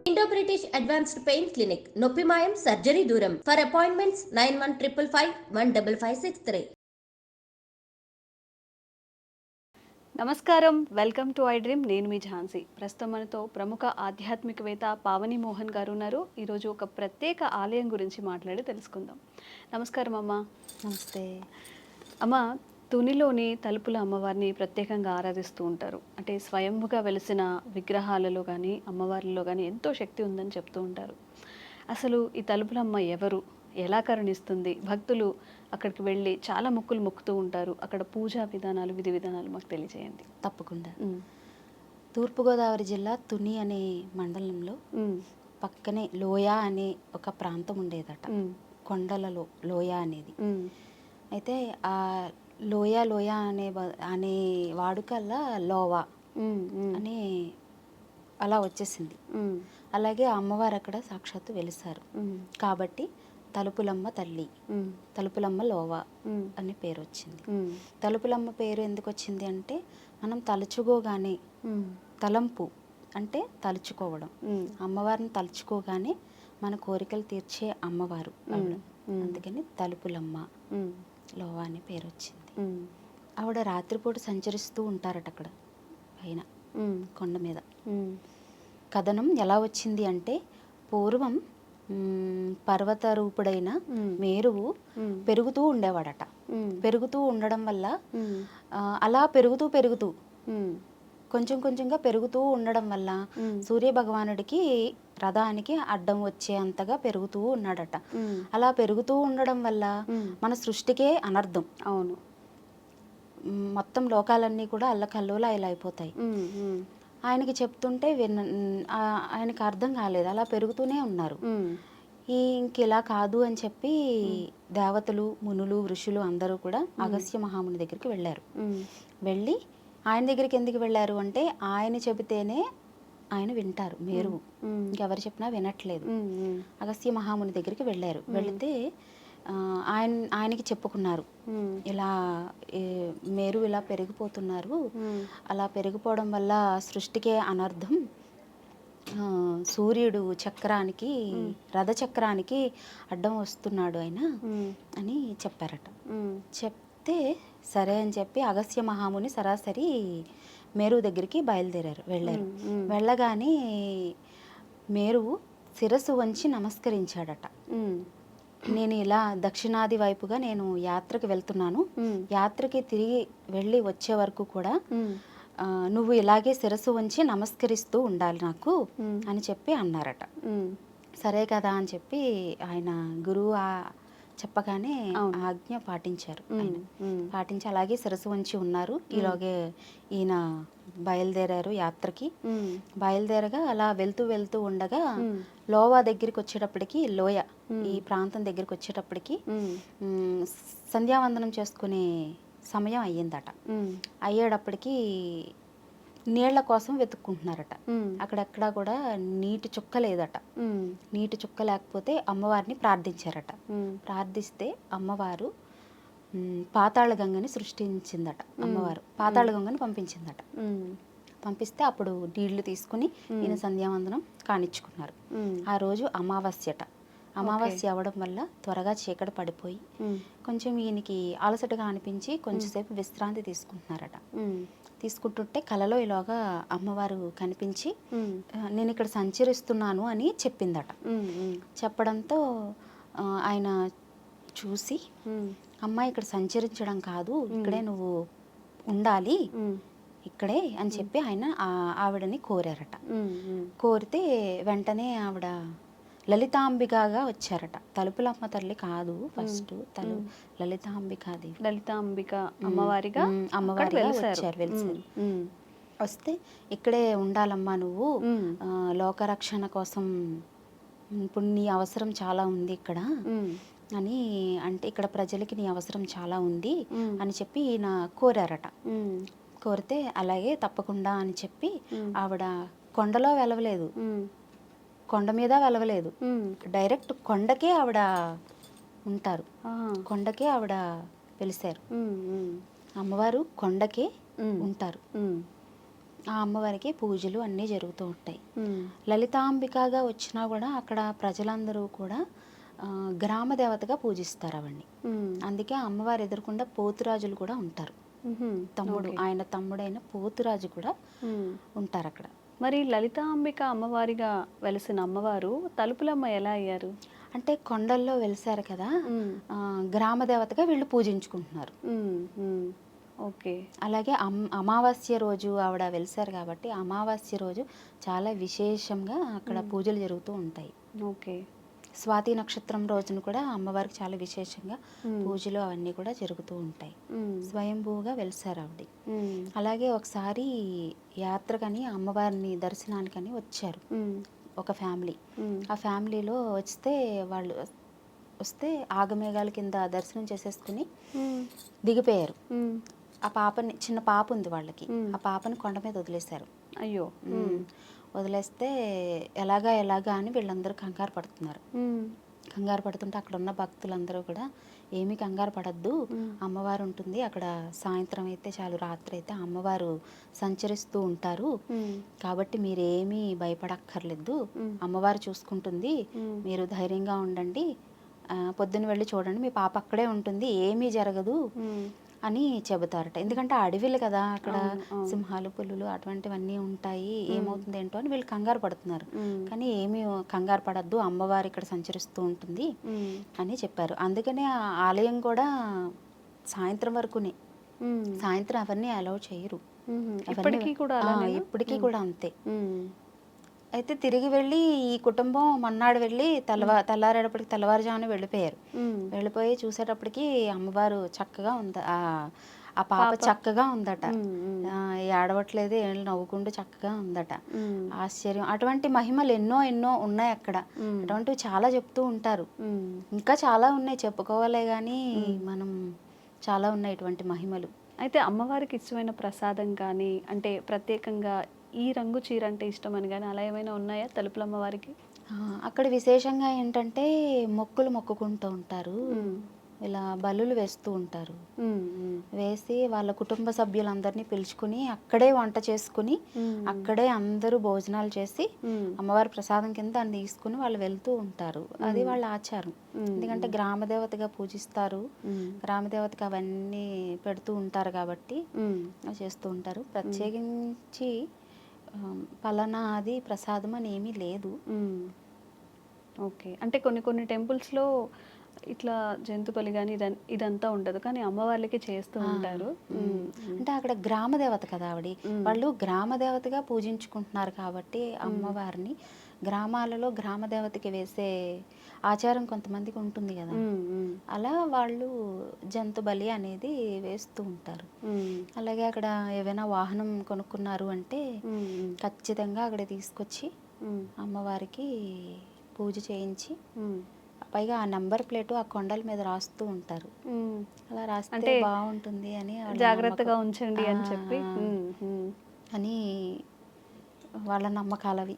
Indo-British Advanced Pain Clinic, నొప్పి మాయం surgery దూరం. For appointments 9155515563. నమస్కారం, వెల్కమ్ టు ఐ డ్రీమ్. నేను మీ ఝాన్సీ. ప్రస్తుతం మనతో ప్రముఖ ఆధ్యాత్మికవేత్త పావని మోహన్ గారు ఉన్నారు. ఈరోజు ఒక ప్రత్యేక ఆలయం గురించి మాట్లాడి తెలుసుకుందాం. నమస్కారం అమ్మ. నమస్తే అమ్మ, తునిలోని తలుపుల అమ్మవారిని ప్రత్యేకంగా ఆరాధిస్తూ ఉంటారు. అంటే స్వయంభుగా వెలిసిన విగ్రహాలలో కానీ అమ్మవారిలో కానీ ఎంతో శక్తి ఉందని చెప్తూ ఉంటారు. అసలు ఈ తలుపులమ్మ ఎవరు, ఎలా కరుణిస్తుంది? భక్తులు అక్కడికి వెళ్ళి చాలా మొక్కులు మొక్కుతూ ఉంటారు. అక్కడ పూజా విధానాలు, విధి విధానాలు మాకు తెలియజేయండి. తప్పకుండా. తూర్పుగోదావరి జిల్లా తుని అనే మండలంలో పక్కనే లోయ అనే ఒక ప్రాంతం ఉండేదట. కొండలలో లోయ అనేది. అయితే ఆ లోయ అనే వాడుకల్లా లోవా అని అలా వచ్చేసింది. అలాగే అమ్మవారు అక్కడ సాక్షాత్తు వెలిసారు కాబట్టి తలుపులమ్మ తల్లి, తలుపులమ్మ లోవా అనే పేరు వచ్చింది. తలుపులమ్మ పేరు ఎందుకు వచ్చింది అంటే, మనం తలుచుకోగానే, తలంపు అంటే తలుచుకోవడం, అమ్మవారిని తలుచుకోగానే మన కోరికలు తీర్చే అమ్మవారు, అందుకని తలుపులమ్మ లోవా అనే పేరు వచ్చింది. ఆవిడ రాత్రిపూట సంచరిస్తూ ఉంటారట అక్కడ పైన కొండ మీద. కథనం ఎలా వచ్చింది అంటే, పూర్వం పర్వత రూపుడైన మేరువు పెరుగుతూ ఉండేవాడట. పెరుగుతూ ఉండడం వల్ల అలా పెరుగుతూ కొంచెం కొంచెంగా పెరుగుతూ ఉండడం వల్ల సూర్య భగవానుడికి రథానికి అడ్డం వచ్చే అంతగా పెరుగుతూ ఉన్నాడట. అలా పెరుగుతూ ఉండడం వల్ల మన సృష్టికే అనర్థం. అవును, మొత్తం లోకాలన్నీ కూడా అల్లకల్లోలా ఇలా అయిపోతాయి. ఆయనకి చెప్తుంటే ఆయనకి అర్థం కాలేదు, అలా పెరుగుతూనే ఉన్నారు. ఇంకెలా కాదు అని చెప్పి దేవతలు, మునులు, ఋషులు అందరూ కూడా అగస్త్య మహాముని దగ్గరికి వెళ్ళారు. వెళ్ళి ఆయన దగ్గరికి ఎందుకు వెళ్ళారు అంటే, ఆయన చెబితేనే ఆయన వింటారు మేరువు, ఇంకెవరు చెప్పినా వినట్లేదు. అగస్త్య మహాముని దగ్గరికి వెళ్ళారు. వెళితే ఆయనకి చెప్పుకున్నారు, ఇలా మేరు ఇలా పెరిగిపోతున్నారు, అలా పెరిగిపోవడం వల్ల సృష్టికే అనర్థం, సూర్యుడు చక్రానికి, రథచక్రానికి అడ్డం వస్తున్నాడు ఆయన అని చెప్పారట. చెప్తే సరే అని చెప్పి అగస్త్య మహాముని సరాసరి మేరు దగ్గరికి వెళ్ళారు. వెళ్ళగానే మేరువు శిరస్సు వంచి నమస్కరించాడట. నేను ఇలా దక్షిణాది వైపుగా నేను యాత్రకు వెళ్తున్నాను, యాత్రకి తిరిగి వెళ్ళి వచ్చే వరకు కూడా నువ్వు ఇలాగే శిరస్సు వంచి నమస్కరిస్తూ ఉండాలి నాకు అని చెప్పి అన్నారట. సరే కదా అని చెప్పి ఆయన గురువు చెప్పగానే ఆజ్ఞ పాటించారు. ఆయన పాటించి అలాగే శిరస్సు వంచి ఉన్నారు. ఈలోగే ఈయన బయలుదేరారు యాత్రకి. బయలుదేరగా అలా వెళ్తూ ఉండగా లోవా దగ్గరికి వచ్చేటప్పటికి, లోయ ఈ ప్రాంతం దగ్గరికి వచ్చేటప్పటికి సంధ్యావందనం చేసుకునే సమయం అయ్యిందట. అయ్యేటప్పటికి నీళ్ల కోసం వెతుక్కుంటున్నారట. అక్కడెక్కడా కూడా నీటి చుక్క లేదట. నీటి చుక్క లేకపోతే అమ్మవారిని ప్రార్థించారట. ప్రార్థిస్తే అమ్మవారు పాతాళ గంగని సృష్టించిందట. అమ్మవారు పాతాళ గంగని పంపించిందట. పంపిస్తే అప్పుడు నీళ్లు తీసుకుని ఈయన సంధ్యావందనం కానిచ్చుకున్నారు. ఆ రోజు అమావాస్యట. అమావాస్య అవ్వడం వల్ల త్వరగా చీకటి పడిపోయి కొంచెం ఈయనకి అలసటగా అనిపించి కొంచెంసేపు విశ్రాంతి తీసుకుంటున్నారట. తీసుకుంటుంటే కలలో ఇలాగా అమ్మవారు కనిపించి, నేను ఇక్కడ సంచరిస్తున్నాను అని చెప్పిందట. చెప్పడంతో ఆయన చూసి, అమ్మ ఇక్కడ సంచరించడం కాదు, ఇక్కడే నువ్వు ఉండాలి ఇక్కడే అని చెప్పి ఆయన ఆవిడని కోరారట. కోరితే వెంటనే ఆవిడ లలితాంబికగా వచ్చారట. తలుపులమ్మ తల్లి కాదు, ఫస్ట్ లలితాంబిక అమ్మవారిగా వచ్చారు. వస్తే ఇక్కడే ఉండాలమ్మా నువ్వు, లోకరక్షణ కోసం ఇప్పుడు నీ అవసరం చాలా ఉంది ఇక్కడ అని అంటే, ఇక్కడ ప్రజలకి నీ అవసరం చాలా ఉంది అని చెప్పి ఈయన కోరారట. కోరితే అలాగే తప్పకుండా అని చెప్పి ఆవిడ కొండలో వెలవలేదు, కొండ మీద వెలవలేదు, డైరెక్ట్ కొండకే ఆవిడ ఉంటారు. కొండకే ఆవిడ వెలిసారు. అమ్మవారు కొండకే ఉంటారు. ఆ అమ్మవారికి పూజలు అన్నీ జరుగుతూ ఉంటాయి. లలితాంబికగా వచ్చినా కూడా అక్కడ ప్రజలందరూ కూడా గ్రామ దేవతగా పూజిస్తారు అవన్నీ. అందుకే అమ్మవారు ఎదురుకుండా పోతురాజులు కూడా ఉంటారు. తమ్ముడు, ఆయన తమ్ముడైన పోతురాజు కూడా ఉంటారు అక్కడ. మరి లలితాంబిక అమ్మవారిగా వెలిసిన అమ్మవారు తలుపులమ్మ ఎలా అయ్యారు? అంటే కొండల్లో వెలిసారు కదా, గ్రామ దేవతగా వీళ్ళు పూజించుకుంటున్నారు. ఓకే. అలాగే అమావాస్య రోజు ఆవిడ వెలిసారు కాబట్టి అమావాస్య రోజు చాలా విశేషంగా అక్కడ పూజలు జరుగుతూ ఉంటాయి. ఓకే. స్వాతి నక్షత్రం రోజున కూడా అమ్మవారికి చాలా విశేషంగా పూజలు అవన్నీ కూడా జరుగుతూ ఉంటాయి. స్వయంభూగా వెలిసారు ఆవిడ. అలాగే ఒకసారి యాత్రకని అమ్మవారిని దర్శనానికని వచ్చారు ఒక ఫ్యామిలీ. ఆ ఫ్యామిలీలో వస్తే ఆగమేఘాల కింద దర్శనం చేసేసుకుని దిగిపోయారు. ఆ పాపని, చిన్న పాప ఉంది వాళ్ళకి, ఆ పాపని కొండ మీద వదిలేశారు. అయ్యో. వదిలేస్తే ఎలాగా అని వీళ్ళందరూ కంగారు పడుతున్నారు. కంగారు పడుతుంటే అక్కడ ఉన్న భక్తులందరూ కూడా ఏమీ కంగారు పడద్దు, అమ్మవారు ఉంటుంది అక్కడ, సాయంత్రం అయితే చాలు, రాత్రి అయితే అమ్మవారు సంచరిస్తూ ఉంటారు కాబట్టి మీరేమీ భయపడక్కర్లేదు, అమ్మవారు చూసుకుంటుంది, మీరు ధైర్యంగా ఉండండి, పొద్దున్న వెళ్ళి చూడండి, మీ పాప అక్కడే ఉంటుంది, ఏమీ జరగదు అని చెబుతారట. ఎందుకంటే అడవిలు కదా, అక్కడ సింహాలు, పులులు అటువంటివన్నీ ఉంటాయి, ఏమవుతుంది ఏంటో అని వీళ్ళు కంగారు పడుతున్నారు. కానీ ఏమీ కంగారు పడద్దు, అమ్మవారు ఇక్కడ సంచరిస్తూ ఉంటుంది అని చెప్పారు. అందుకనే ఆ ఆలయం కూడా సాయంత్రం వరకునే, సాయంత్రం అవన్నీ అలౌ చేయరు. ఇప్పటికీ కూడా అంతే. అయితే తిరిగి వెళ్ళి ఈ కుటుంబం మన్నాడు వెళ్ళి తెల్లారేటప్పటికి తెల్లవారుజామున వెళ్ళిపోయి చూసేటప్పటికి అమ్మవారు చక్కగా ఉంది, ఆ పాప చక్కగా ఉందట, ఏడవట్లేదు, ఏళ్ళు నవ్వుకుంటూ చక్కగా ఉందట. ఆశ్చర్యం. అటువంటి మహిమలు ఎన్నో ఉన్నాయి అక్కడ. అటువంటివి చాలా చెప్తూ ఉంటారు. ఇంకా చాలా ఉన్నాయి, చెప్పుకోవాలే కానీ మనం, చాలా ఉన్నాయి ఇటువంటి మహిమలు. అయితే అమ్మవారికి ఇష్టమైన ప్రసాదం కానీ, అంటే ప్రత్యేకంగా ఈ రంగు చీర అంటే ఇష్టం అని కానీ అలా ఏమైనా ఉన్నాయా తలుపులమ్మవారికి? అక్కడ విశేషంగా ఏంటంటే మొక్కుకుంటూ ఉంటారు, ఇలా బలులు వేస్తూ ఉంటారు. వేసి వాళ్ళ కుటుంబ సభ్యులందరినీ పిలుచుకుని అక్కడే వంట చేసుకుని అక్కడే అందరూ భోజనాలు చేసి అమ్మవారి ప్రసాదం కింద దాన్ని తీసుకుని వాళ్ళు వెళ్తూ ఉంటారు. అది వాళ్ళ ఆచారం. ఎందుకంటే గ్రామదేవతగా పూజిస్తారు, గ్రామదేవతకి అవన్నీ పెడుతూ ఉంటారు కాబట్టి చేస్తూ ఉంటారు. ప్రత్యేకించి పలానా అది ప్రసాదం అని ఏమీ లేదు. ఓకే. అంటే కొన్ని టెంపుల్స్లో ఇట్లా జంతు బలి కానీ ఇదంతా ఉండదు, కానీ అమ్మవార్లకి చేస్తూ ఉంటారు. అంటే అక్కడ గ్రామ దేవత కదా ఆవిడ, వాళ్ళు గ్రామ దేవతగా పూజించుకుంటున్నారు కాబట్టి అమ్మవారిని గ్రామాలలో గ్రామ దేవతకి వేసే ఆచారం కొంతమందికి ఉంటుంది కదా, అలా వాళ్ళు జంతు బలి అనేది వేస్తూ ఉంటారు. అలాగే అక్కడ ఏవైనా వాహనం కొనుక్కున్నారు అంటే ఖచ్చితంగా అక్కడ తీసుకొచ్చి అమ్మవారికి పూజ చేయించి, పైగా ఆ నంబర్ ప్లేటు ఆ కొండల మీద రాస్తూ ఉంటారు. అలా రాస్తే బాగుంటుంది అని, జాగ్రత్తగా ఉంచండి అని చెప్పి అని వాళ్ళ నమ్మకాలవి.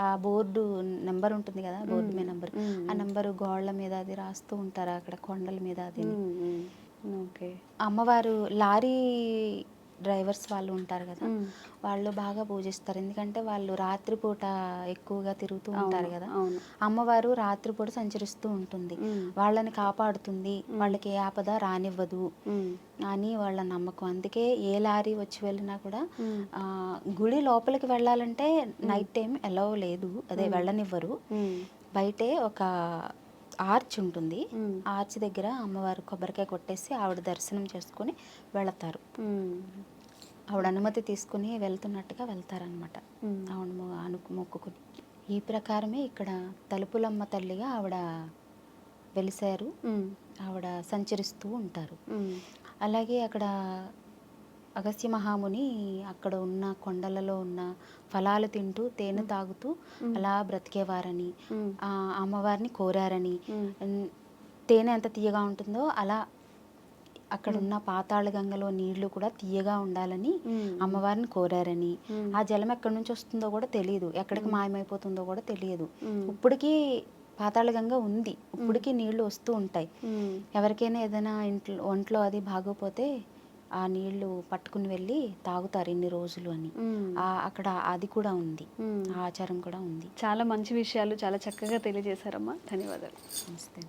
ఆ బోర్డు నెంబర్ ఉంటుంది కదా, బోర్డు మీద నెంబర్, ఆ నెంబరు గోడల మీద అది రాస్తూ ఉంటారు అక్కడ కొండల మీద. అది ఓకే. అమ్మవారు లారీ డ్రైవర్స్ వాళ్ళు ఉంటారు కదా, వాళ్ళు బాగా పూజిస్తారు. ఎందుకంటే వాళ్ళు రాత్రిపూట ఎక్కువగా తిరుగుతూ ఉంటారు కదా, అమ్మవారు రాత్రిపూట సంచరిస్తూ ఉంటుంది, వాళ్ళని కాపాడుతుంది, వాళ్ళకి ఏ ఆపద రానివ్వదు అని వాళ్ళ నమ్మకం. అందుకే ఏ లారీ వచ్చి వెళ్ళినా కూడా గుడి లోపలికి వెళ్ళాలంటే నైట్ టైం ఎలవ్ లేదు, అదే వెళ్ళనివ్వరు. బయటే ఒక ఆర్చ్ ఉంటుంది, ఆర్చ్ దగ్గర అమ్మవారు కొబ్బరికాయ కొట్టేసి ఆవిడ దర్శనం చేసుకుని వెళతారు. ఆవిడ అనుమతి తీసుకుని వెళ్తున్నట్టుగా వెళ్తారనమాట, ఆవిడ మొక్కుకుని. ఈ ప్రకారమే ఇక్కడ తలుపులమ్మ తల్లిగా ఆవిడ వెలిసారు, ఆవిడ సంచరిస్తూ ఉంటారు. అలాగే అక్కడ అగస్త్య మహాముని అక్కడ ఉన్న కొండలలో ఉన్న ఫలాలు తింటూ తేనె తాగుతూ అలా బ్రతికేవారని, ఆ అమ్మవారిని కోరారని, తేనె ఎంత తీయగా ఉంటుందో అలా అక్కడున్న పాతాళ గంగలో నీళ్లు కూడా తీయగా ఉండాలని అమ్మవారిని కోరారని, ఆ జలం ఎక్కడి నుంచి వస్తుందో కూడా తెలియదు, ఎక్కడికి మాయమైపోతుందో కూడా తెలియదు. ఇప్పటికీ పాతాళ గంగ ఉంది, ఇప్పటికీ నీళ్లు వస్తూ ఉంటాయి. ఎవరికైనా ఏదైనా ఒంట్లో అది బాగోపోతే ఆ నీళ్లు పట్టుకుని వెళ్ళి తాగుతారు ఇన్ని రోజులు అని. అక్కడ అది కూడా ఉంది, ఆ ఆచారం కూడా ఉంది. చాలా మంచి విషయాలు చాలా చక్కగా తెలియజేశారమ్మా. ధన్యవాదాలు. నమస్తే.